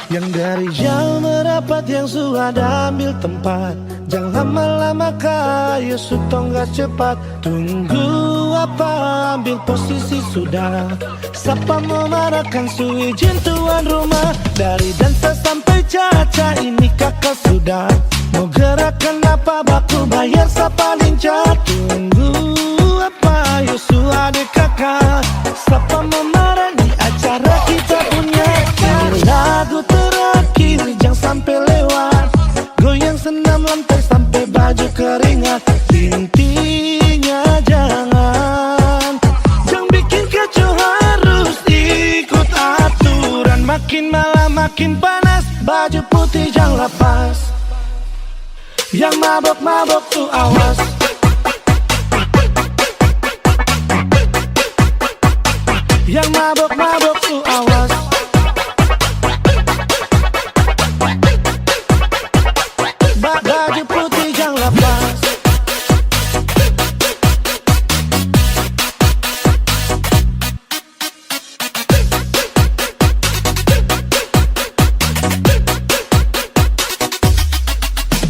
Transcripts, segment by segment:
Yang dari jauh merapat, yang sudah ambil tempat. Jangan lama-lama kayu sutong gak cepat. Tunggu apa, ambil posisi sudah. Siapa mau marahkan izin tuan rumah. Dari dansa sampai caca ini kakak sudah. Mau gerakan apa baku bayar siapa lincah. Tunggu apa, Yusuf adik kakak. Siapa mau marah di acara kita punya. Ini lagu terakhir jangan sampai lewat. Goyang senam lantai sampai baju keringat. Intinya jangan bikin kacau, harus ikut aturan. Makin malam makin panas, baju putih jangan lepas. Yang mabok-mabok tuh awas. Yang mabok-mabok tuh awas. Baju putih jangan lepas.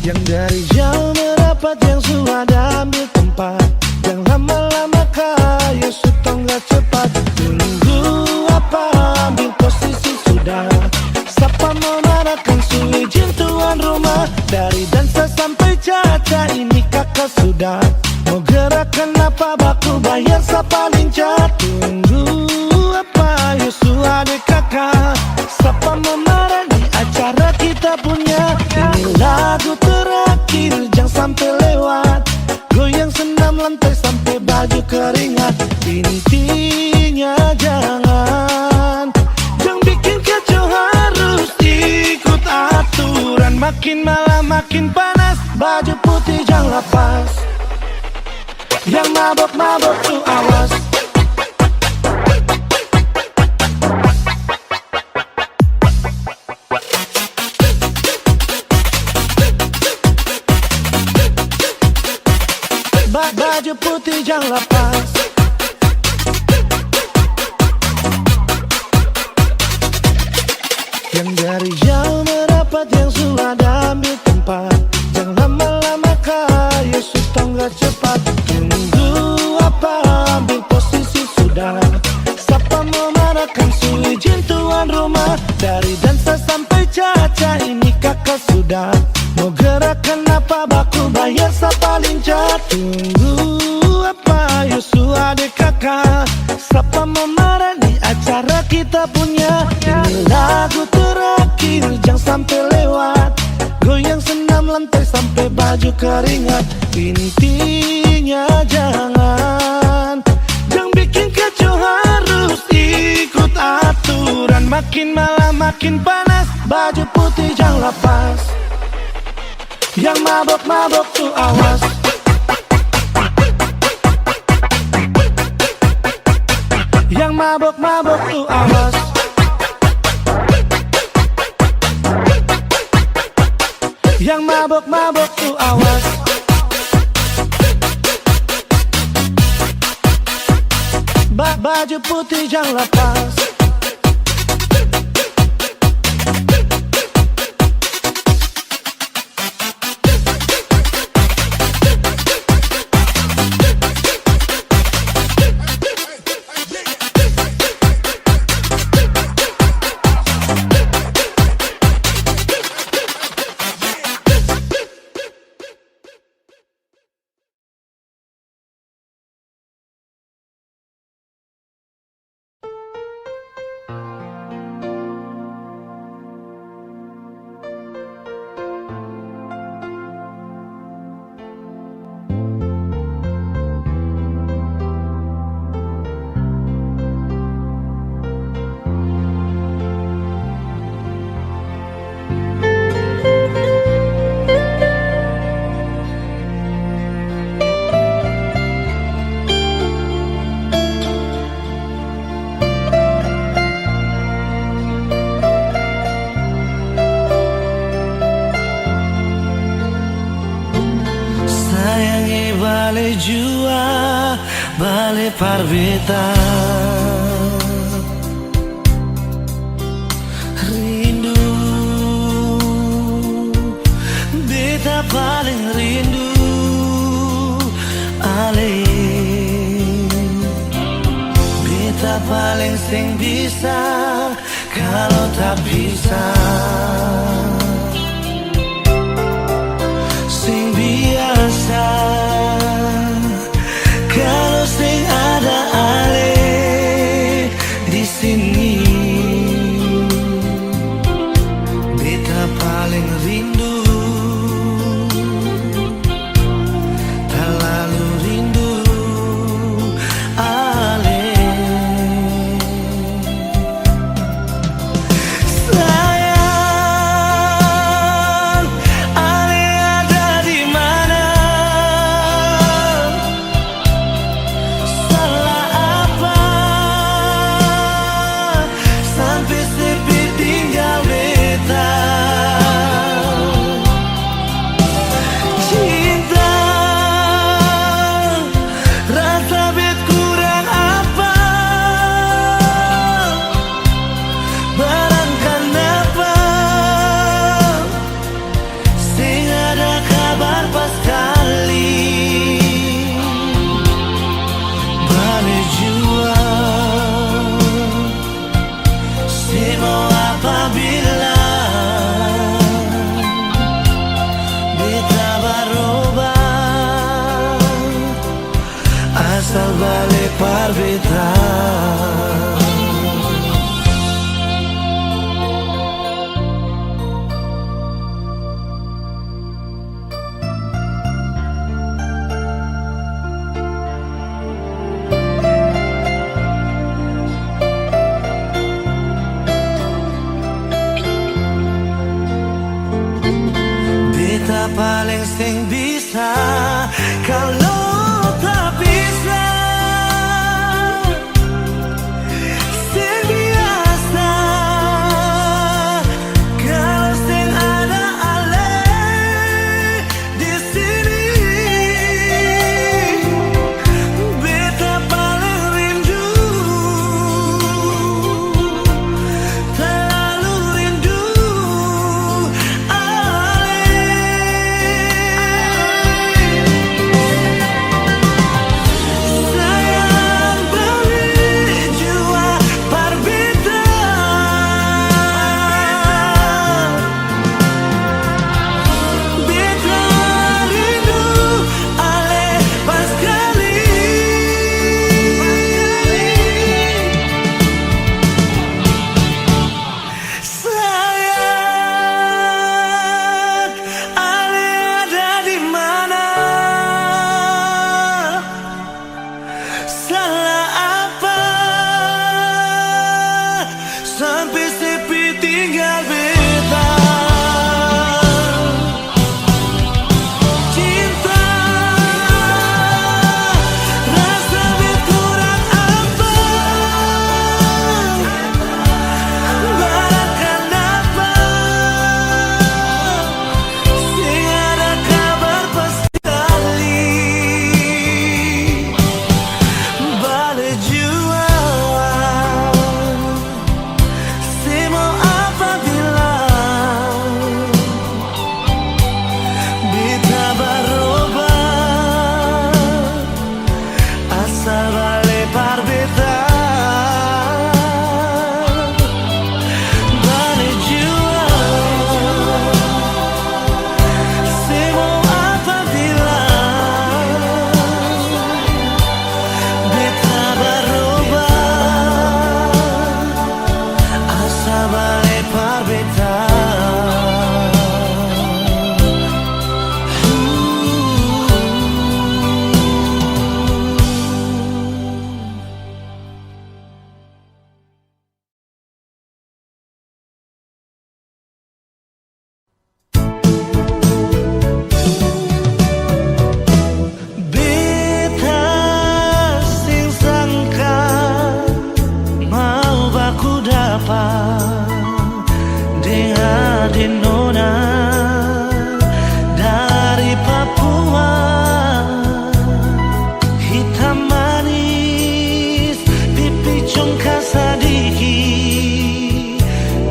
Yang dari jauh merapat, yang sudah ambil tempat. Yang lama-lama kayu sutong gak cepat. Tunggu apa, ambil posisi sudah. Siapa mau marahkan izin tuan rumah. Dari dansa sampai caca ini kakak sudah. Mau gerakan apa baku bayar siapa lincah. Tunggu apa, Yusuf adik kakak. Siapa mau marah di acara kita punya. Ini lagu terakhir jangan sampai lewat. Goyang senam lantai sampai baju keringat. Intinya jangan bikin kacau, harus ikut aturan. Makin malam makin panas, baju putih jangan lepas. Yang mabok-mabok tuh awas. Baju putih jangan lepas. Yang dari jauh merapat, yang sudah ambil tempat. Jangan lama-lama kayu sutong gak cepat. Tunggu apa, ambil posisi sudah. Siapa mau marahkan izin tuan rumah. Dari dansa sampai caca ini kakak sudah. Mau gerakan apa baku bayar siapa lincah. Tunggu apa, Yusuf adik kakak. Siapa mau marah di acara kita punya. Ini lagu terakhir jangan sampai lewat. Goyang senam lantai sampai baju keringat. Intinya jangan bikin kacau, harus ikut aturan. Makin malam makin panas, baju putih jangan lepas. Yang mabok-mabok tuh awas. Yang mabok-mabok tuh awas. Yang mabok-mabok tuh awas. Baju putih jangan lepas. Bale jua, bale parveta. Rindu paling sing bisa kalau tak bisa. Sing biasa kalau sing ada ale di sini. Beta paling rindu, terlalu rindu ale. Sayang, ale ada di mana? Salah apa sampai sepi tinggal beta? Cinta, rasa bet kurang apa? Barang kenapa sing ada kabar pas kali balik jua. Si mau apabila beta berubah, asal balik par beta. Beta paling sing bisa kalau tak bisa. Sing biasa kalau sing ada ale di sini. Beta paling rindu, terlalu rindu ale. Sayang, balik jua par beta. Beta rindu ale pas kali. Sayang, ale ada di mana? Salah apa sampai sepi tinggal beta? Cinta, rasa bet kurang apa? Barang kenapa sing ada kabar pas kali balik jua. Si mau apabila beta berubah, asal balik par beta. Balik jua. Si mau apabila beta berubah, asal balik par beta. Beta sing sangka mau baku dapat dengan nona dari Papua. Hitam manis pipi congkak sadiki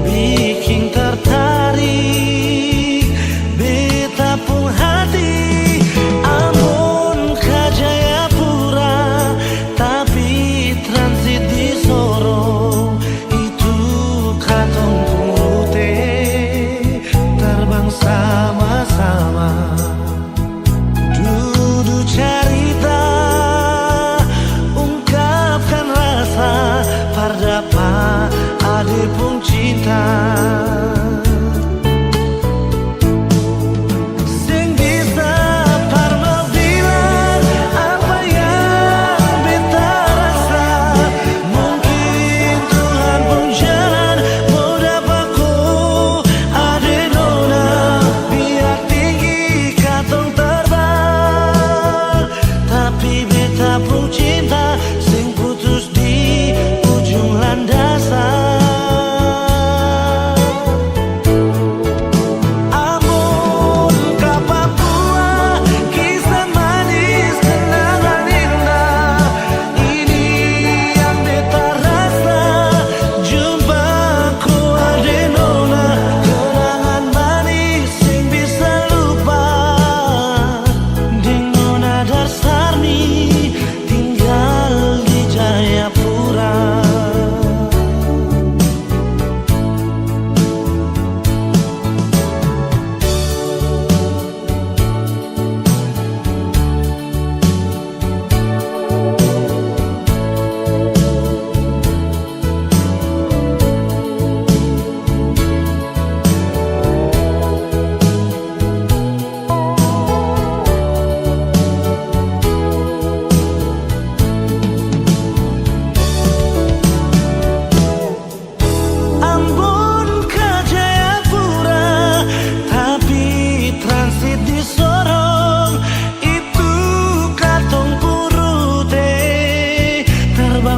bikin tertarik beta pun hati. Amun ke Jayapura tapi transit di Soro. Betapa ade pun cinta sing bisa parma bilang apa yang beta rasa. Mungkin Tuhan pun jalan mau dapatku ade nona, biar tinggi katong terbang. Tapi beta pun cinta sing putus di ujung landasan.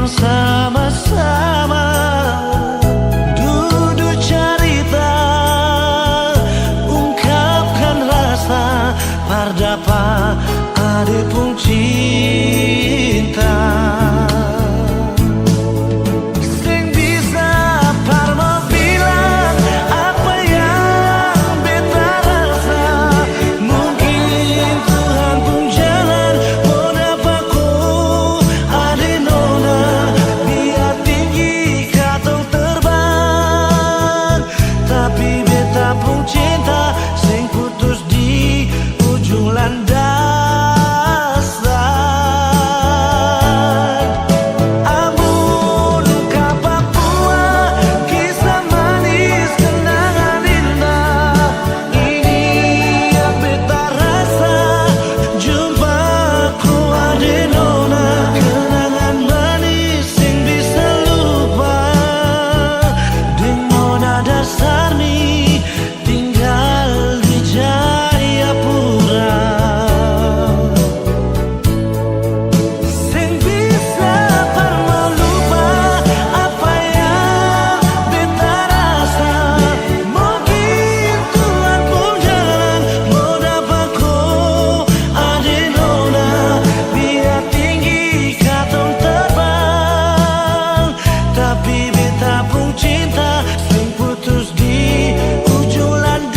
Sama-sama duduk cerita, ungkapkan rasa, pardapa ade pun cinta. Sing bisa parma bilang apa yang beta rasa. Mungkin Tuhan pun jalan mau dapatku ade nona, biar tinggi katong terbang. Tapi beta pun cinta sing putus di ujung landasan. Amun ka Papua, kisah manis kenangan indah. Ini yang beta rasa, jumpaku ade nona, kenangan manis sing bisa lupa. Deng nona dasar ni tinggal di Jayapura. Sing bisa parma lupa apa yang beta rasa. Mungkin Tuhan pun jalan mau dapatku ade nona, biar tinggi katong terbang. Tapi beta pun cinta sing putus di ujung landasan.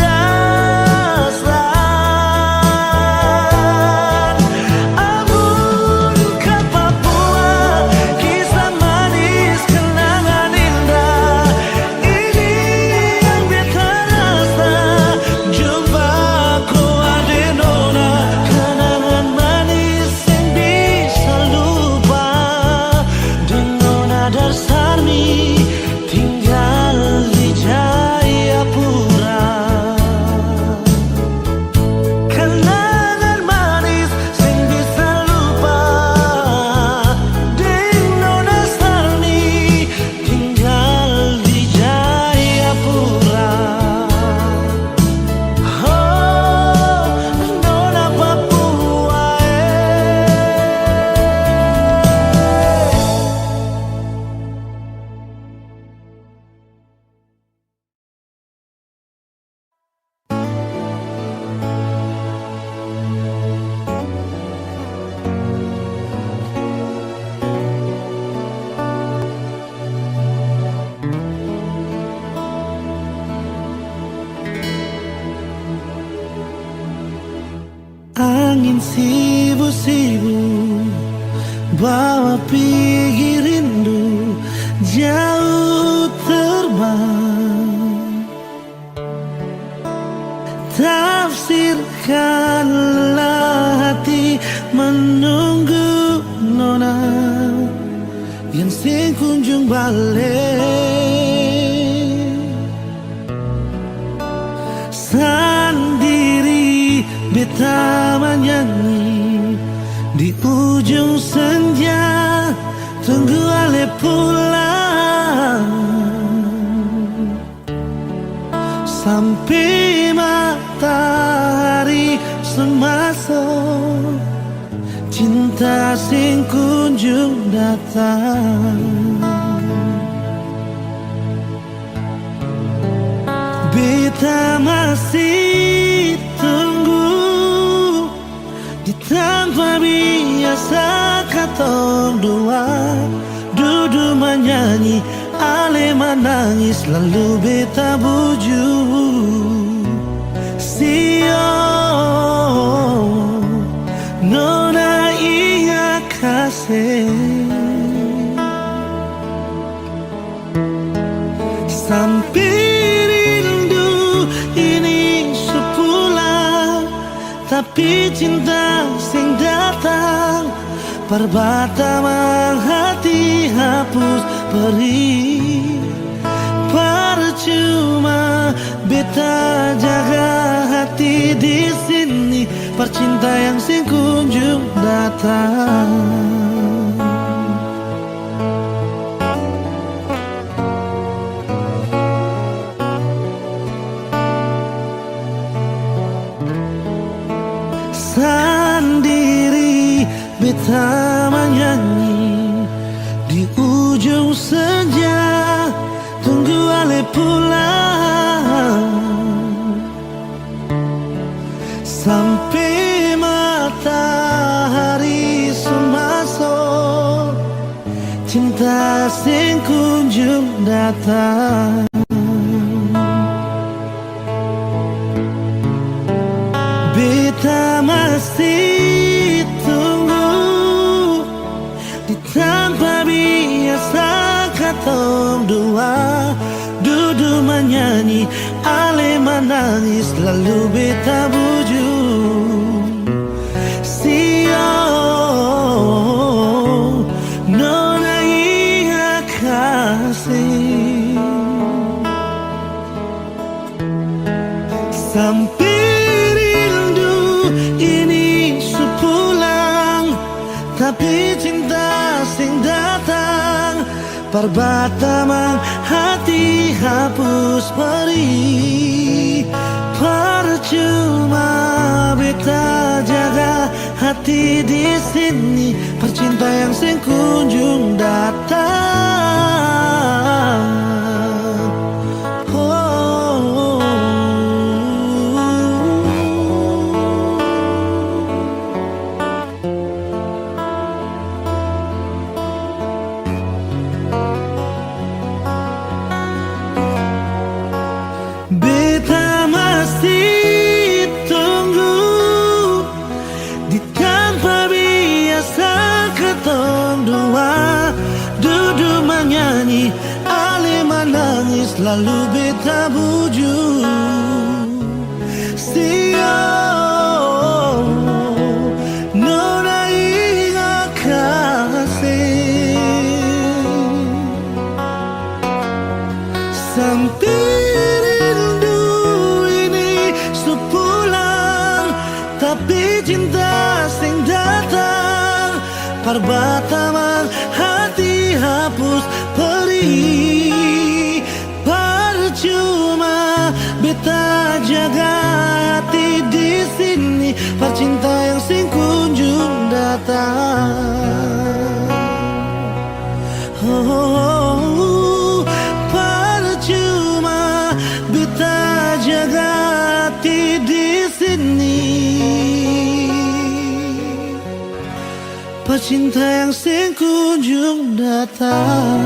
Amun ka Papua, kisah manis kenangan indah. Ini yang beta rasa, jumpaku ade nona, kenangan manis yang bisa lupa. Deng nona dasar mi tinggal di Jayapura. Kenangan manis sing bisa lupa. Deng nona dasar mi tinggal di Jayapura. Oh, nona Papua, angin sibu-sibu bawa pergi rindu jauh terbang. Tafsirkanlah hati menunggu nona yang sing kunjung ujung balik, sendiri beta menyanyi di ujung senja, tunggu ale pulang sampai matahari semasuk, cinta sing kunjung datang. Beta masih tunggu di tempat biasa katong dua duduk menyanyi, ale menangis lalu beta buju. Sio nona ingat kasih, sampai rindu ini sepulang, tapi cinta sing datang perbataman hati hapus perih. Percuma beta jaga hati di sini, percinta yang sing kunjung datang. Sendiri beta menyanyi di ujung senja, tunggu ale pulang sampai matahari semasuk, cinta sing kunjung datang. Beta masih tunggu di tempat biasa katong dua duduk menyanyi, ale menangis lalu beta buju. Sio nona ingat kasih, sampai tapi cinta sing datang perbataman hati hapus perih. Percuma beta jaga hati di sini, percinta yang sing kunjung datang. Beta masih tunggu di tempat biasa ketong dua duduk menyanyi, ale menangis lalu beta buju. Sio nona ingat kasih, sampai tapi cinta sing datang perbataman hati hapus perih. Percuma beta jaga hati di sini, percinta yang sing kunjung datang. Percuma beta jaga hati di sini, pecinta yang sing kunjung datang.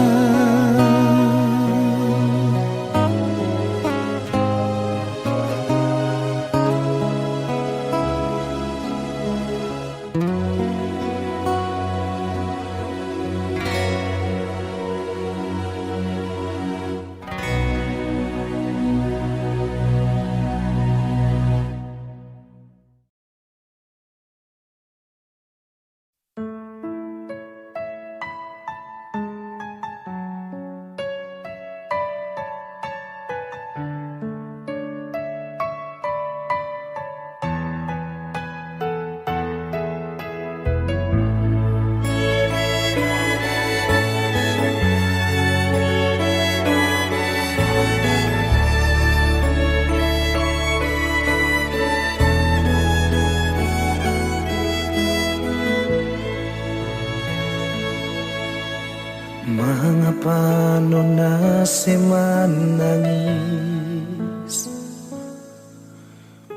nona semanangis,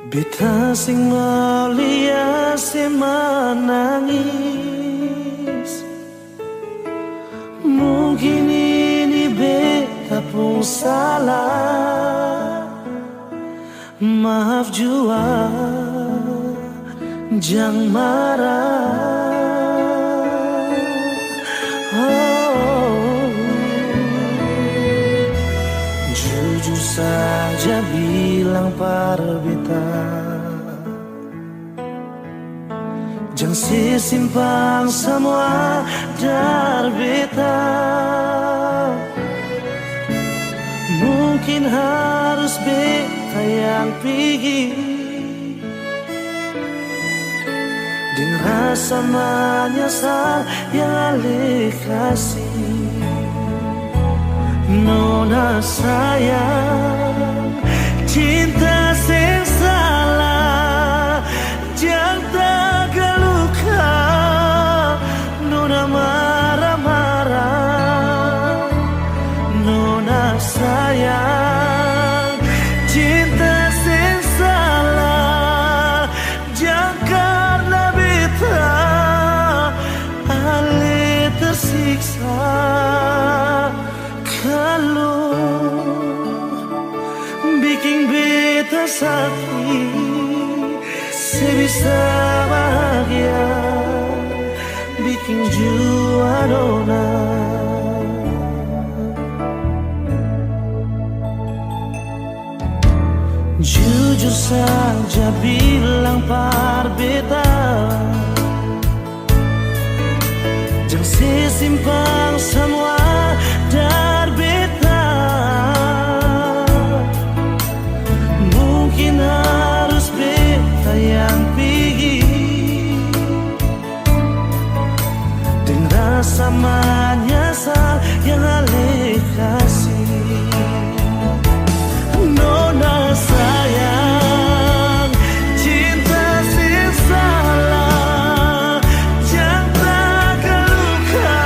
beta sing mulia semanangis. Mungkin ini beta pun salah, maaf jua, jangan marah. Jujur saja bilang pada beta, jangan simpan semua dari beta. Mungkin harus beta yang pergi, dengan rasa menyesal yang ale kasih. Nona sayang, cinta sing salah, jangan terluka. Nona marah-marah. Nona sayang, cinta sing salah, jangan karena beta ale tersiksa. Kalau bikin beta sakit, sebisa bahagia, bikin jua nona. Jujur saja bilang pada beta, jangan simpan semua dari beta. Mungkin harus beta yang pergi, dengan rasa menyesal yang ale kasih. Nona sayang, cinta sing salah, jangan terluka.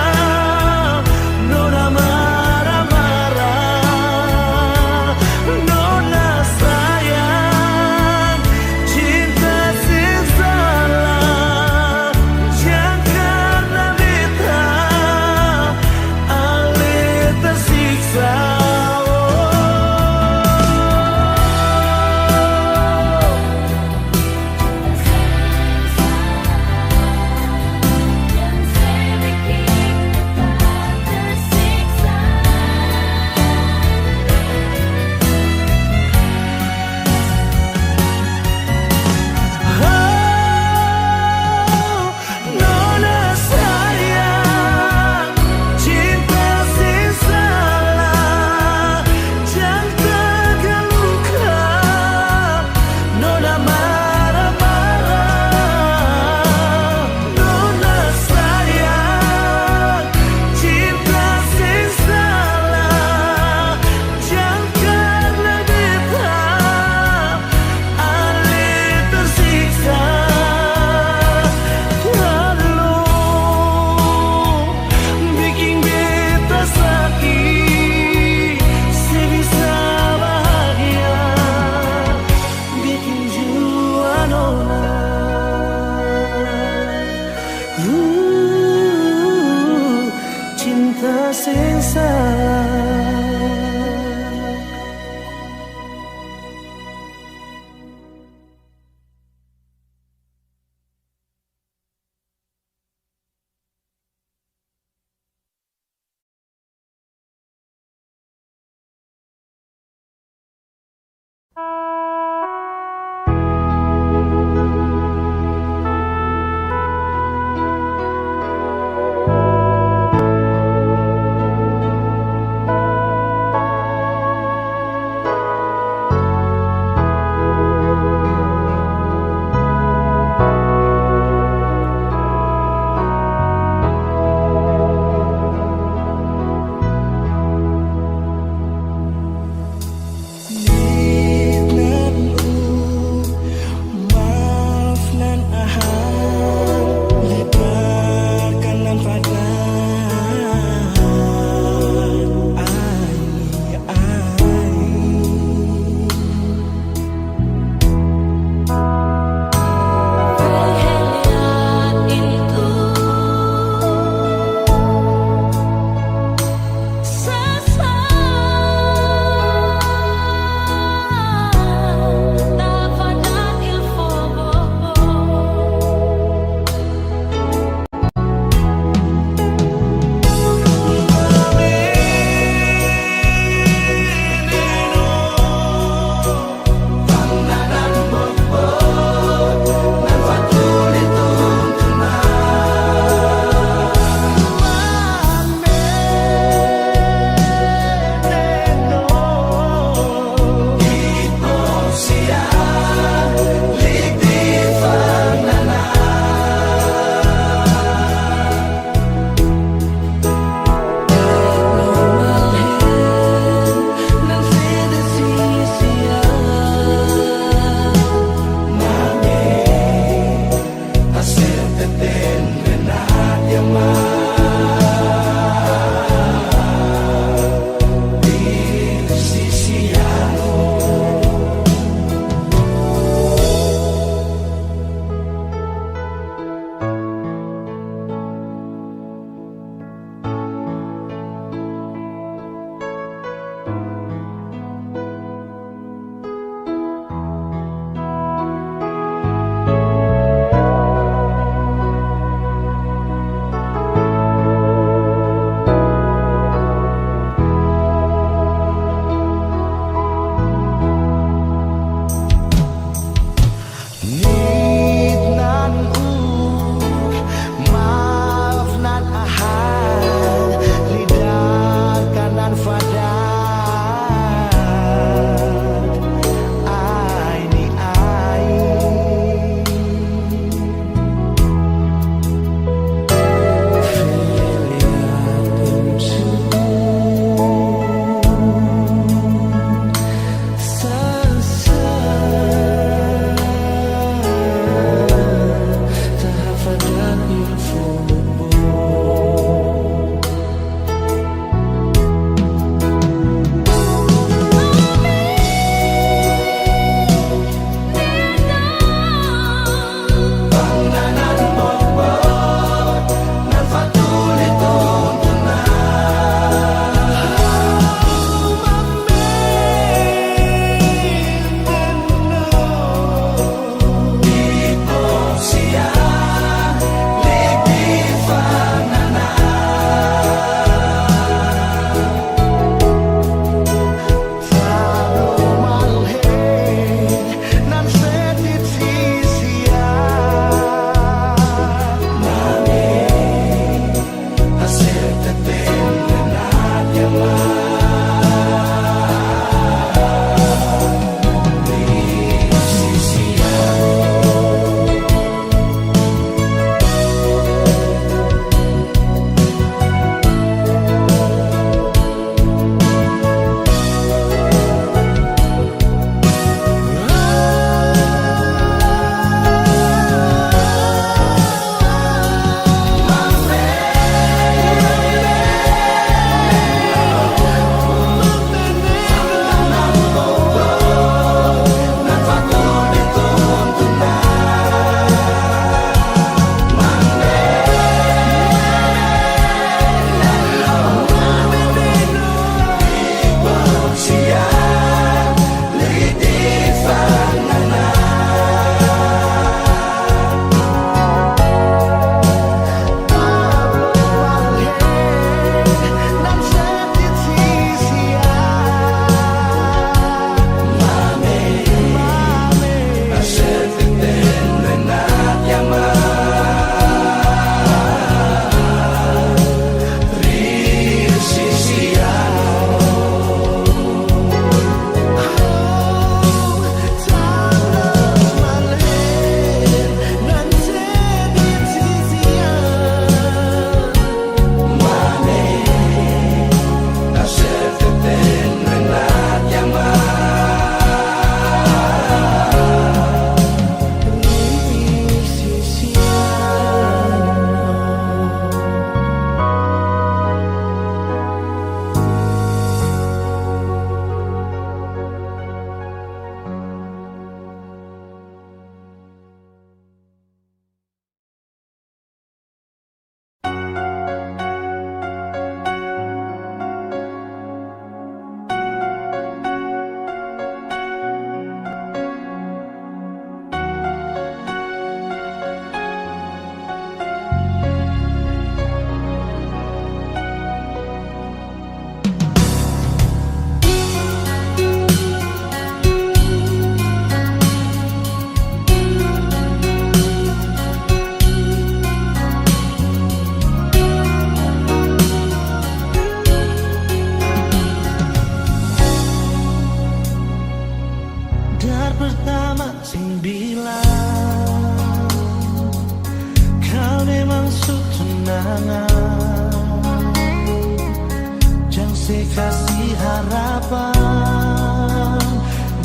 harapan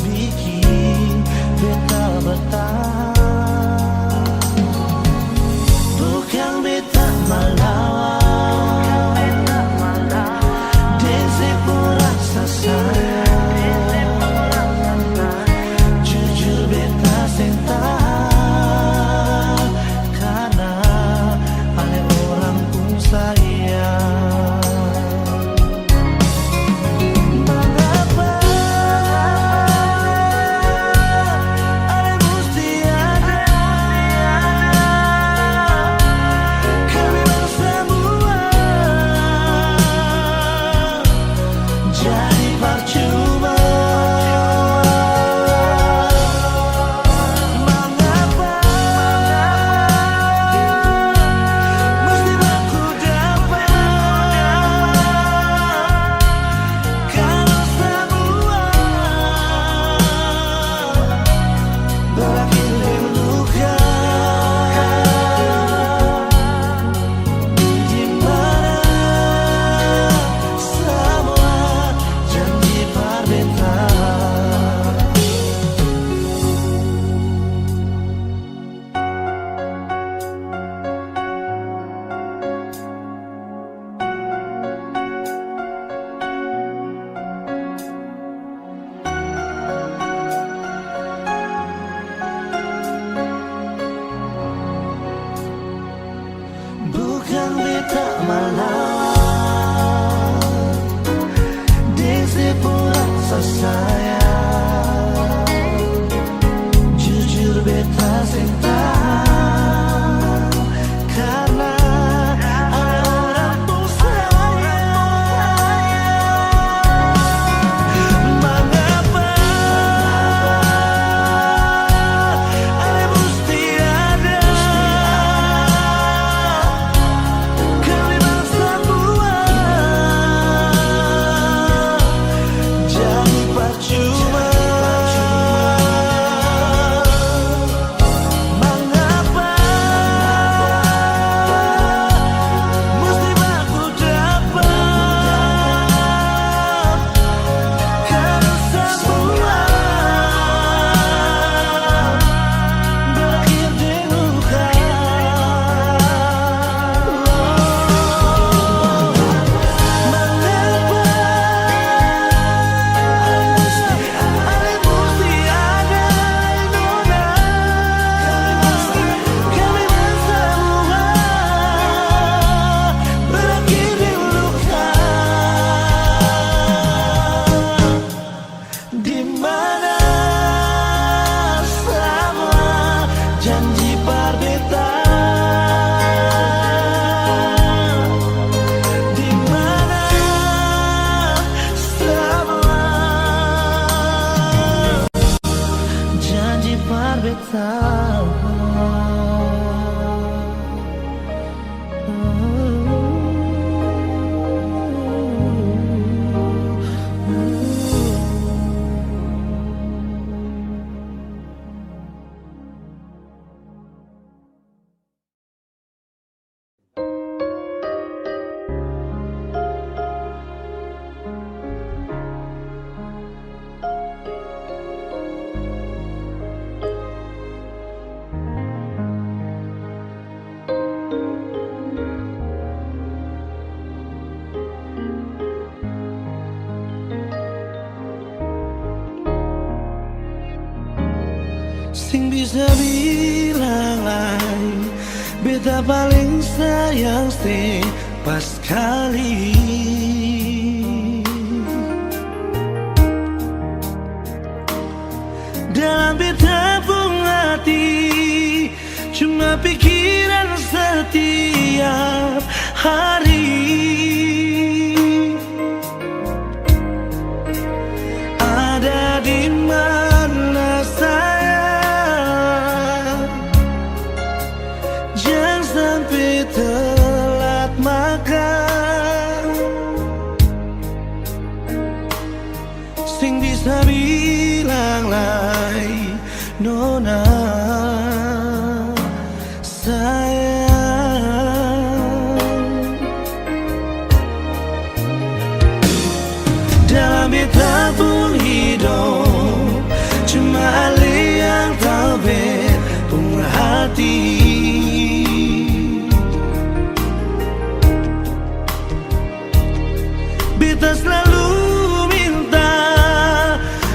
bikin beta bertahan. Bukan beta melawan, dese pun rasa sayang. Jujur beta sentak karena oleh orang pun sayang. Bukan beta melawan, dese pun rasa sayang. Jujur beta sentak karena ada orang pun sayang. Mengapa ale mesti ada sing bisa bilang lain. Beta paling sayang sih pas kali. Dalam beta pun hati cuma pikiran setiap hari. Ada di mana sayang, jangan sampai telat makan. Sing bisa bilang lain nona sayang. beta pun hidup, cuma Ali yang tahu beta pun hati. Beta selalu minta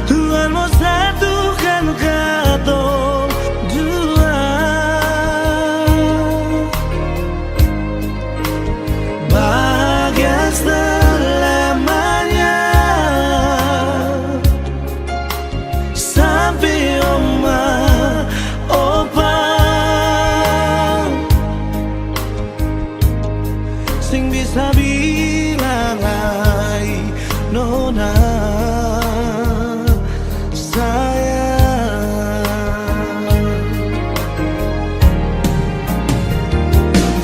Tuhan mau satukan katong dua, bahagia selamanya sampai oma opa sing bisa bilang ai nona sayang.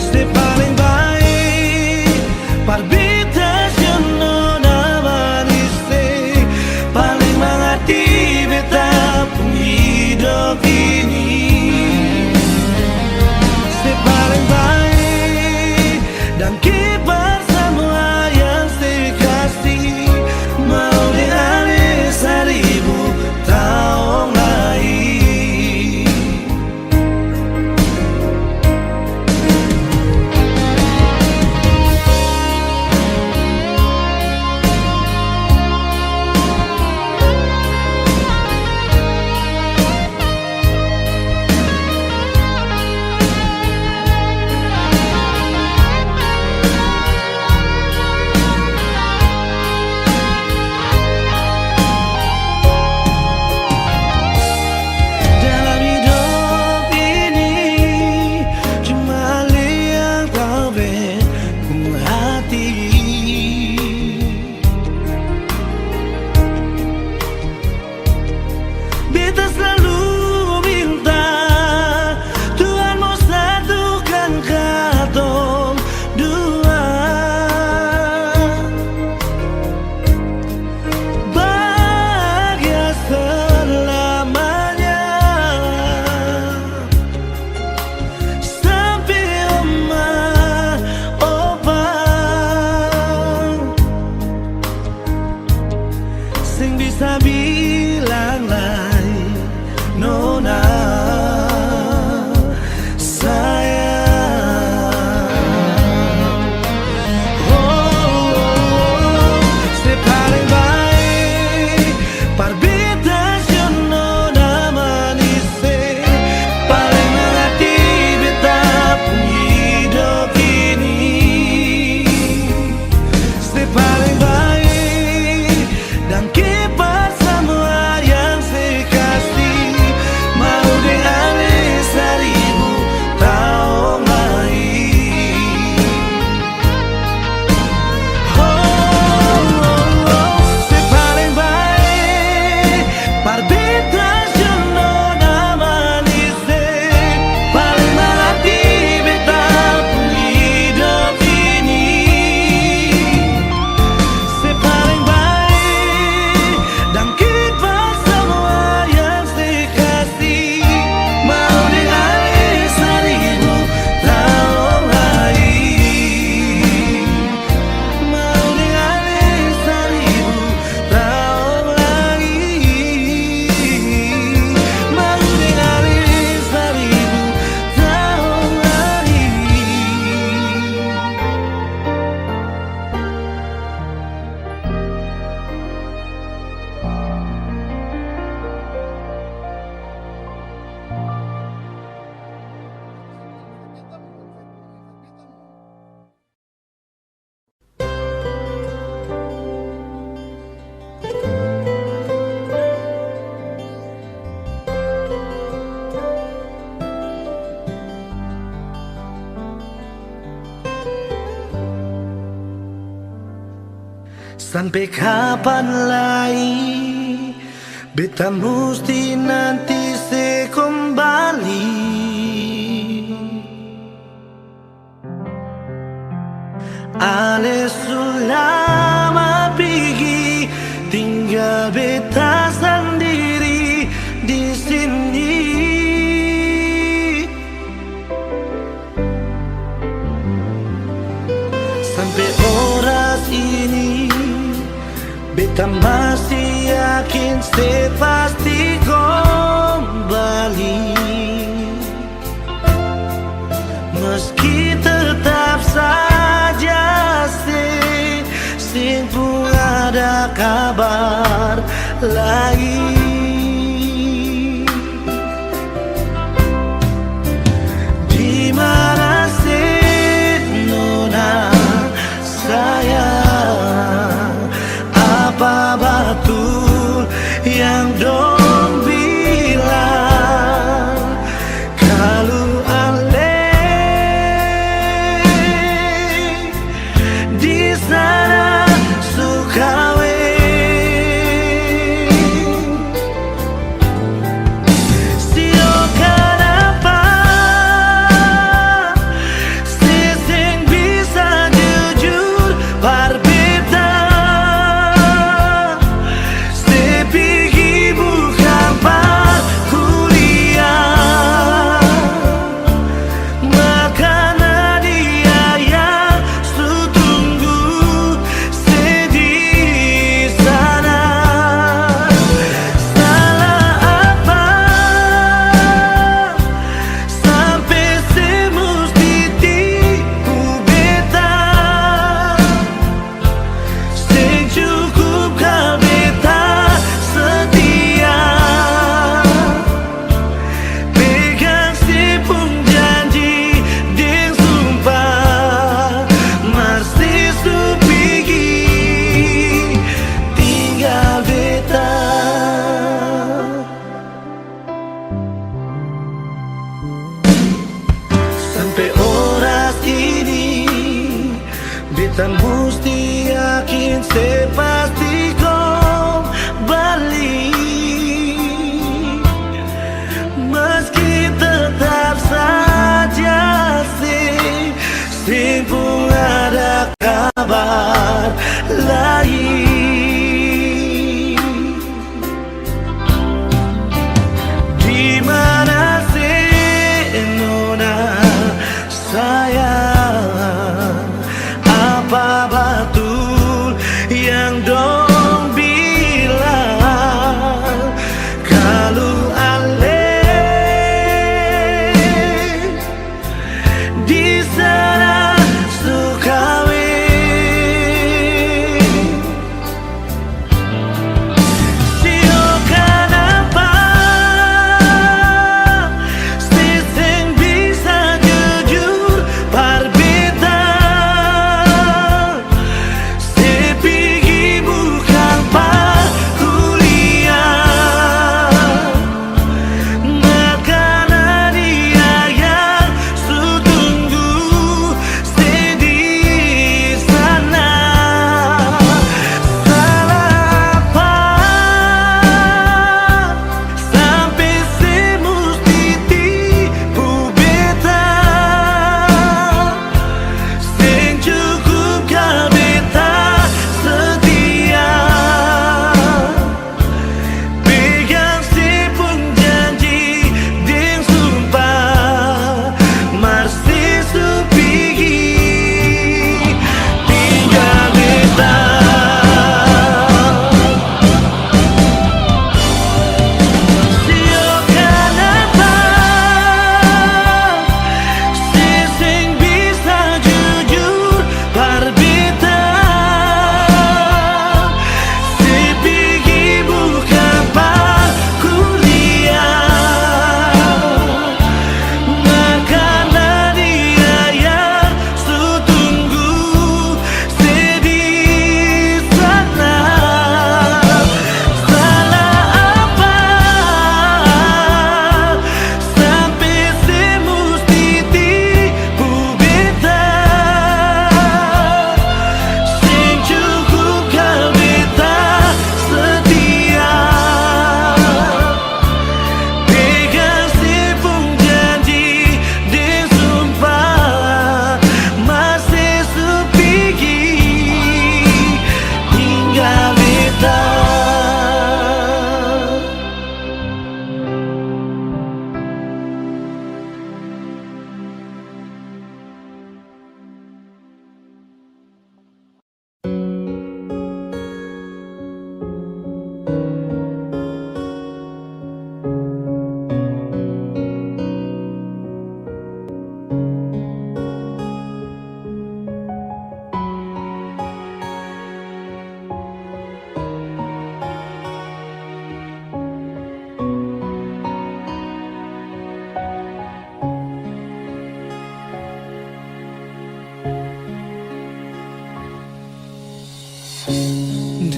Se paling baik parbitas yang nona manis, paling mengerti beta pun hidup ini. Se paling baik dan kibar semua yang saya kasih, mau dialih 1000 tahun lagi. Dalam hidup ini cuma Ali yang tahu beta hati. Beta selalu minta Tuhan mau satukan katong dua, bahagia selamanya sampai oma opa sing bisa bilang lain nona sayang. Oh, se paling baik parbitas yang nona manis, paling mengerti beta pun hidup ini. Se paling baik dan kibar semua yang saya kasih, mau dialih 1000 tahun lagi. Se paling baik parbitas yang nona manis, paling mengerti beta pun hidup ini. Se paling baik dan kibar semua yang saya kasih, mau dialih 1000 tahun lagi. Mau dialih 1000 tahun lagi. Mau dialih 1000 tahun lagi. Sampai kapan lagi beta mesti nanti se kembali? Ale sulama pergi, tinggal beta sendiri di sini. Sampai horas ini Tak masih yakin pasti kembali, meski tetap saja sing pun ada kabar lagi. Di mana sih Nona sayang, apa betul yang dong bilang kalau Ale di sana suka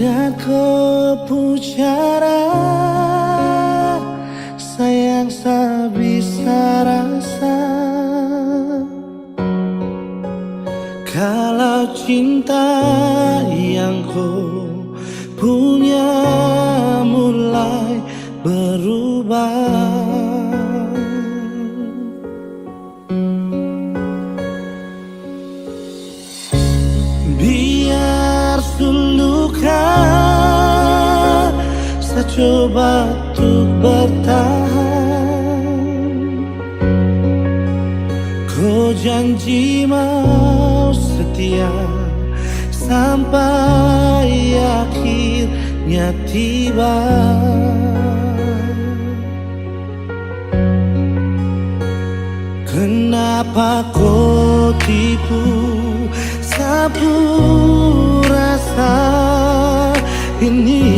Dan kau pucara sayang tak bisa rasa. Kalau cinta yang kau punya mulai berubah, biar suluka saya coba untuk bertahan. Kau janji mau setia sampai akhirnya tiba. Kenapa kau tipu sapu rasa ini?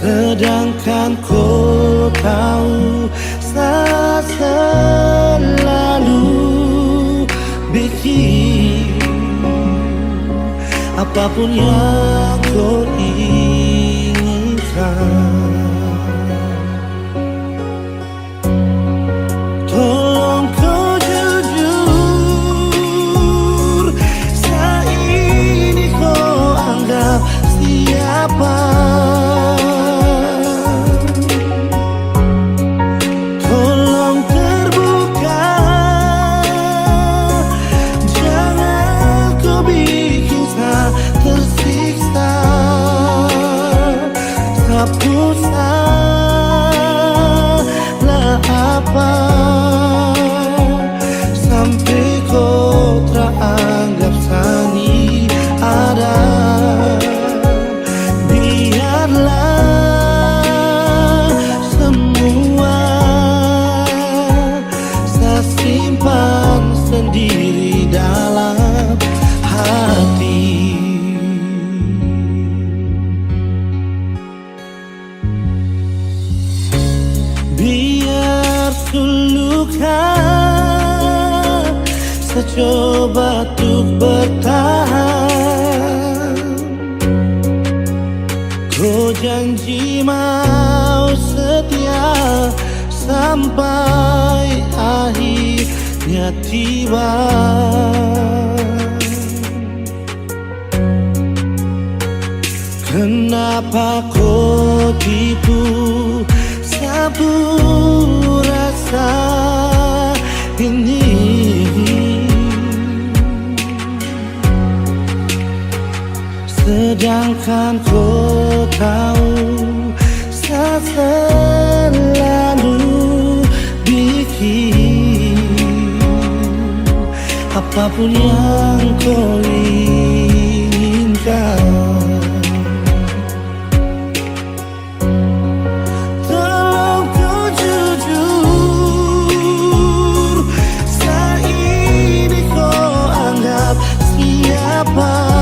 Sedangkan kau tahu saya selalu bikin apapun yang kau inginkan. Tolong kau jujur, saat ini kau anggap siapa? Tolong terbuka, jangan kau bikin saya tersiksa. Sapu salah apa sampai kau teranggap sani ada? Biarlah semua saya simpan sendiri dalam hati. Biar suluka saya coba untuk bertahan. Kau janji mau setia sampai akhirnya tiba. Kenapa kau tipu sapu rasa ini? Sedangkan kau tahu saya selalu bikin apapun yang kau inginkan. Tolong kau jujur, saat ini kau anggap siapa?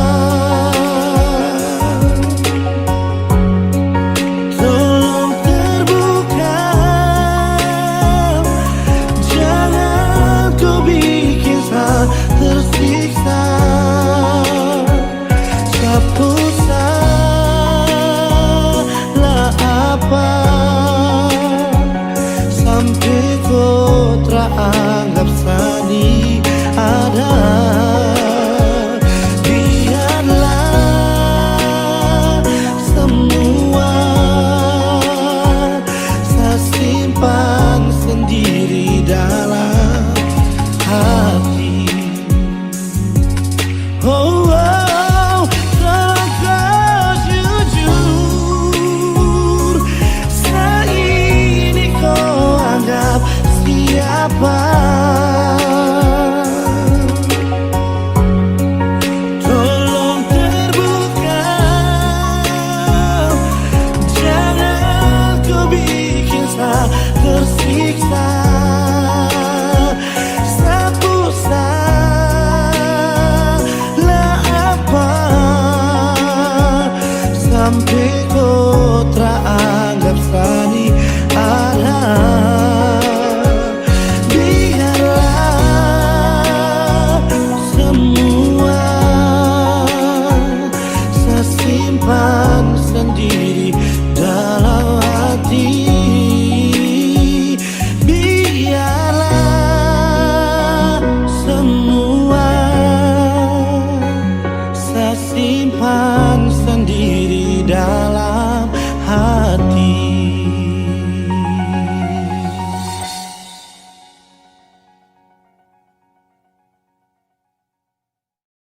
Tersiksa, sapu salah apa sampai kau teranggap sani ada? simpan sendiri dalam